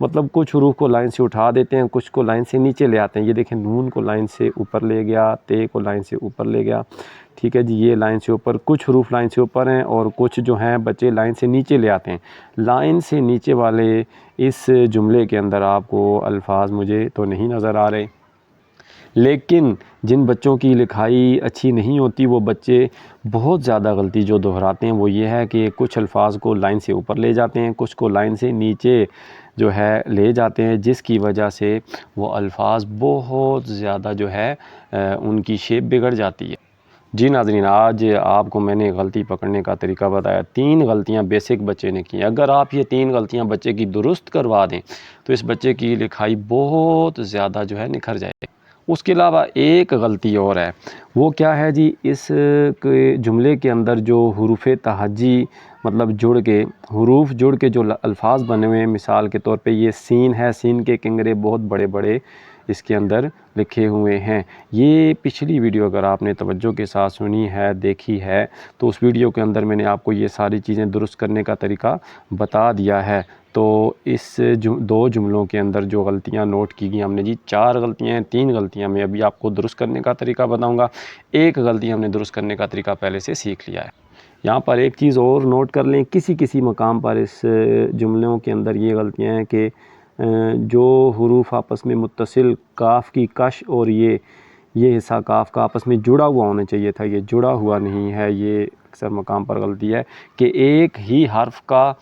مطلب کچھ حروف کو لائن سے اٹھا دیتے ہیں، کچھ کو لائن سے نیچے لے آتے ہیں۔ یہ دیکھیں نون کو لائن سے اوپر لے گیا، تے کو لائن سے اوپر لے گیا، ٹھیک ہے جی، یہ لائن سے اوپر، کچھ حروف لائن سے اوپر ہیں اور کچھ جو ہیں بچے لائن سے نیچے لے آتے ہیں۔ لائن سے نیچے والے اس جملے کے اندر آپ کو الفاظ مجھے تو نہیں نظر آ رہے، لیکن جن بچوں کی لکھائی اچھی نہیں ہوتی وہ بچے بہت زیادہ غلطی جو دہراتے ہیں وہ یہ ہے کہ کچھ الفاظ کو لائن سے اوپر لے جاتے ہیں، کچھ کو لائن سے نیچے جو ہے لے جاتے ہیں، جس کی وجہ سے وہ الفاظ بہت زیادہ جو ہے ان کی شیپ بگڑ جاتی ہے۔ جی ناظرین، آج آپ کو میں نے غلطی پکڑنے کا طریقہ بتایا، 3 غلطیاں بیسک بچے نے کی۔ اگر آپ یہ 3 غلطیاں بچے کی درست کروا دیں تو اس بچے کی لکھائی بہت زیادہ جو ہے نکھر جائے۔ اس کے علاوہ ایک غلطی اور ہے، وہ کیا ہے جی، اس جملے کے اندر جو حروف تہجی مطلب حروف جڑ کے جو الفاظ بنے ہوئے ہیں، مثال کے طور پہ یہ سین ہے، سین کے کنگرے بہت بڑے بڑے اس کے اندر لکھے ہوئے ہیں۔ یہ پچھلی ویڈیو اگر آپ نے توجہ کے ساتھ سنی ہے، دیکھی ہے، تو اس ویڈیو کے اندر میں نے آپ کو یہ ساری چیزیں درست کرنے کا طریقہ بتا دیا ہے۔ تو اس 2 جملوں کے اندر جو غلطیاں نوٹ کی گئی ہم نے جی، 4 غلطیاں ہیں، 3 غلطیاں میں ابھی آپ کو درست کرنے کا طریقہ بتاؤں گا، ایک غلطی ہم نے درست کرنے کا طریقہ پہلے سے سیکھ لیا ہے۔ یہاں پر ایک چیز اور نوٹ کر لیں، کسی مقام پر اس جملوں کے اندر یہ غلطیاں ہیں کہ جو حروف آپس میں متصل، کاف کی کش اور یہ حصہ کاف کا آپس میں جڑا ہوا ہونا چاہیے تھا، یہ جڑا ہوا نہیں ہے، یہ اکثر مقام پر غلطی ہے کہ ایک ہی حرف کا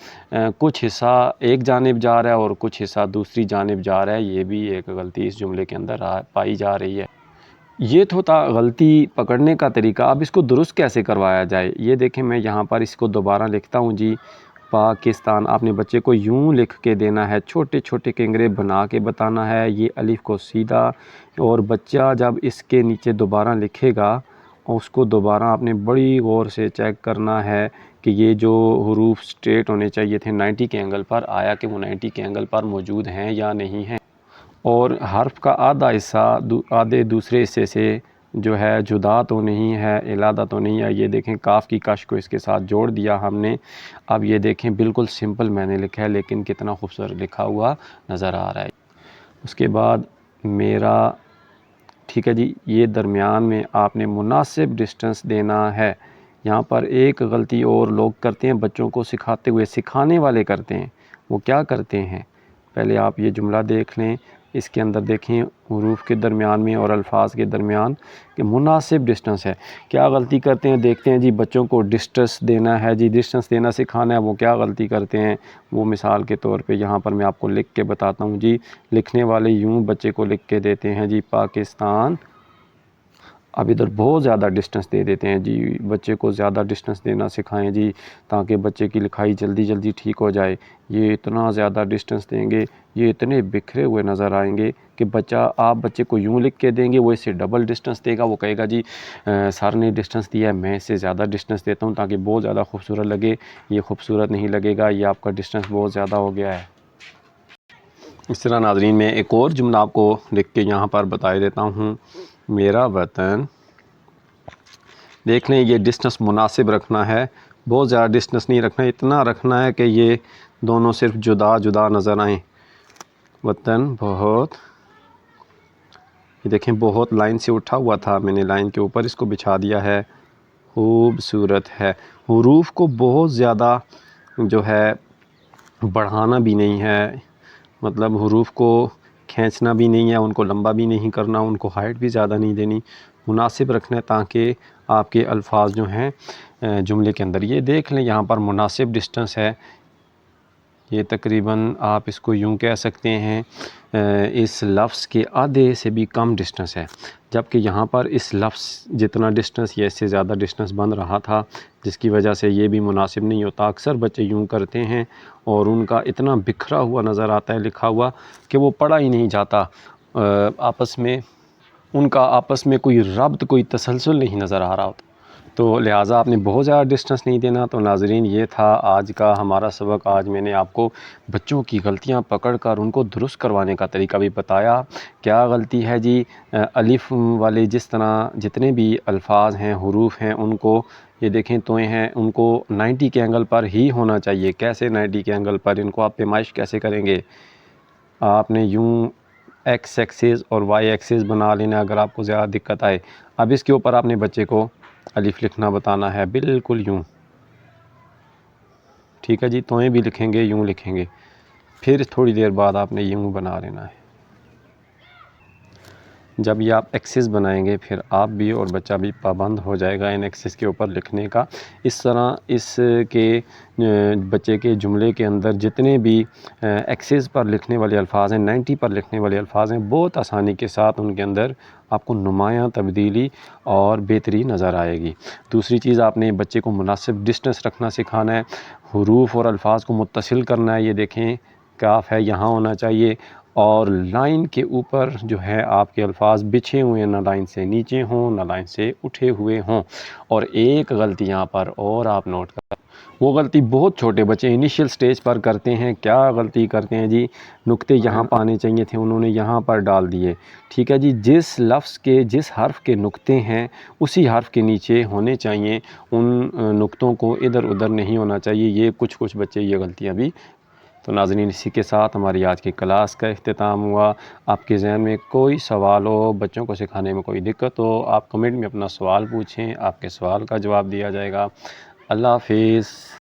کچھ حصہ ایک جانب جا رہا ہے اور کچھ حصہ دوسری جانب جا رہا ہے، یہ بھی ایک غلطی اس جملے کے اندر پائی جا رہی ہے۔ یہ تو تھا غلطی پکڑنے کا طریقہ، اب اس کو درست کیسے کروایا جائے۔ یہ دیکھیں میں یہاں پر اس کو دوبارہ لکھتا ہوں جی، پاکستان۔ آپ نے بچے کو یوں لکھ کے دینا ہے، چھوٹے چھوٹے کنگرے بنا کے بتانا ہے، یہ الف کو سیدھا، اور بچہ جب اس کے نیچے دوبارہ لکھے گا اور اس کو دوبارہ آپ نے بڑی غور سے چیک کرنا ہے کہ یہ جو حروف سٹریٹ ہونے چاہیے تھے 90 کے اینگل پر، آیا کہ وہ 90 کے اینگل پر موجود ہیں یا نہیں ہیں، اور حرف کا آدھا حصہ آدھے دوسرے حصے سے جو ہے جدا تو نہیں ہے، علیحدہ تو نہیں ہے۔ یہ دیکھیں کاف کی کش کو اس کے ساتھ جوڑ دیا ہم نے۔ اب یہ دیکھیں بالکل سمپل میں نے لکھا ہے لیکن کتنا خوبصورت لکھا ہوا نظر آ رہا ہے۔ اس کے بعد میرا، ٹھیک ہے جی، یہ درمیان میں آپ نے مناسب ڈسٹنس دینا ہے۔ یہاں پر ایک غلطی اور لوگ کرتے ہیں بچوں کو سکھاتے ہوئے، سکھانے والے کرتے ہیں، وہ کیا کرتے ہیں، پہلے آپ یہ جملہ دیکھ لیں، اس کے اندر دیکھیں حروف کے درمیان میں اور الفاظ کے درمیان کہ مناسب ڈسٹنس ہے۔ کیا غلطی کرتے ہیں دیکھتے ہیں جی، بچوں کو ڈسٹنس دینا ہے جی، ڈسٹنس دینا سکھانا ہے، وہ کیا غلطی کرتے ہیں، وہ مثال کے طور پہ یہاں پر میں آپ کو لکھ کے بتاتا ہوں جی، لکھنے والے یوں بچے کو لکھ کے دیتے ہیں جی، پاکستان۔ اب ادھر بہت زیادہ ڈسٹنس دے دیتے ہیں جی، بچے کو زیادہ ڈسٹنس دینا سکھائیں جی تاکہ بچے کی لکھائی جلدی جلدی ٹھیک ہو جائے۔ یہ اتنا زیادہ ڈسٹنس دیں گے، یہ اتنے بکھرے ہوئے نظر آئیں گے کہ آپ بچے کو یوں لکھ کے دیں گے، وہ اس سے ڈبل ڈسٹنس دے گا، وہ کہے گا جی سر نے ڈسٹنس دیا ہے، میں اس سے زیادہ ڈسٹنس دیتا ہوں تاکہ بہت زیادہ خوبصورت لگے۔ یہ خوبصورت نہیں لگے گا، یہ آپ کا ڈسٹنس بہت زیادہ ہو گیا ہے۔ اس طرح ناظرین میں ایک اور جملہ آپ کو لکھ کے یہاں پر بتا دیتا ہوں، میرا وطن۔ دیکھ لیں یہ ڈسٹنس مناسب رکھنا ہے، بہت زیادہ ڈسٹنس نہیں رکھنا، اتنا رکھنا ہے کہ یہ دونوں صرف جدا جدا نظر آئیں۔ وطن بہت، یہ دیکھیں بہت لائن سے اٹھا ہوا تھا، میں نے لائن کے اوپر اس کو بچھا دیا ہے، خوبصورت ہے۔ حروف کو بہت زیادہ جو ہے بڑھانا بھی نہیں ہے، مطلب حروف کو کھینچنا بھی نہیں ہے، ان کو لمبا بھی نہیں کرنا، ان کو ہائٹ بھی زیادہ نہیں دینی، مناسب رکھنا ہے تاکہ آپ کے الفاظ جو ہیں جملے کے اندر، یہ دیکھ لیں یہاں پر مناسب ڈسٹنس ہے، یہ تقریباً آپ اس کو یوں کہہ سکتے ہیں اس لفظ کے آدھے سے بھی کم ڈسٹنس ہے، جبکہ یہاں پر اس لفظ جتنا ڈسٹنس یا اس سے زیادہ ڈسٹنس بن رہا تھا، جس کی وجہ سے یہ بھی مناسب نہیں ہوتا۔ اکثر بچے یوں کرتے ہیں اور ان کا اتنا بکھرا ہوا نظر آتا ہے لکھا ہوا کہ وہ پڑھا ہی نہیں جاتا، آپس میں ان کا آپس میں کوئی ربط، کوئی تسلسل نہیں نظر آ رہا ہوتا، تو لہٰذا آپ نے بہت زیادہ ڈسٹنس نہیں دینا۔ تو ناظرین یہ تھا آج کا ہمارا سبق۔ آج میں نے آپ کو بچوں کی غلطیاں پکڑ کر ان کو درست کروانے کا طریقہ بھی بتایا۔ کیا غلطی ہے جی، الف والے جس طرح جتنے بھی الفاظ ہیں، حروف ہیں، ان کو یہ دیکھیں توئیں ہیں، ان کو 90 کے اینگل پر ہی ہونا چاہیے۔ کیسے 90 کے اینگل پر، ان کو آپ پیمائش کیسے کریں گے؟ آپ نے یوں ایکس ایکسس اور وائی ایکسس بنا لینا اگر آپ کو زیادہ دقت آئے۔ اب اس کے اوپر آپ نے بچے کو الف لکھنا بتانا ہے، بالکل یوں، ٹھیک ہے جی، توئیں بھی لکھیں گے، یوں لکھیں گے، پھر تھوڑی دیر بعد آپ نے یوں بنا لینا ہے۔ جب یہ آپ ایکسس بنائیں گے پھر آپ بھی اور بچہ بھی پابند ہو جائے گا ان ایکسس کے اوپر لکھنے کا۔ اس طرح اس کے بچے کے جملے کے اندر جتنے بھی ایکسس پر لکھنے والے الفاظ ہیں، 90 پر لکھنے والے الفاظ ہیں، بہت آسانی کے ساتھ ان کے اندر آپ کو نمایاں تبدیلی اور بہتری نظر آئے گی۔ دوسری چیز، آپ نے بچے کو مناسب ڈسٹنس رکھنا سکھانا ہے، حروف اور الفاظ کو متصل کرنا ہے۔ یہ دیکھیں کاف ہے، یہاں ہونا چاہیے، اور لائن کے اوپر جو ہے آپ کے الفاظ بچھے ہوئے، نہ لائن سے نیچے ہوں نہ لائن سے اٹھے ہوئے ہوں۔ اور ایک غلطی یہاں پر اور آپ نوٹ کریں، وہ غلطی بہت چھوٹے بچے انیشیل سٹیج پر کرتے ہیں۔ کیا غلطی کرتے ہیں جی؟ نقطے یہاں پانے چاہیے تھے، انہوں نے یہاں پر ڈال دیے، ٹھیک ہے جی۔ جس لفظ کے جس حرف کے نقطے ہیں اسی حرف کے نیچے ہونے چاہیے، ان نقطوں کو ادھر ادھر نہیں ہونا چاہیے۔ یہ کچھ بچے یہ غلطیاں بھی۔ تو ناظرین، اسی کے ساتھ ہماری آج کی کلاس کا اختتام ہوا۔ آپ کے ذہن میں کوئی سوال ہو، بچوں کو سکھانے میں کوئی دقت ہو، آپ کمنٹ میں اپنا سوال پوچھیں، آپ کے سوال کا جواب دیا جائے گا۔ اللہ حافظ۔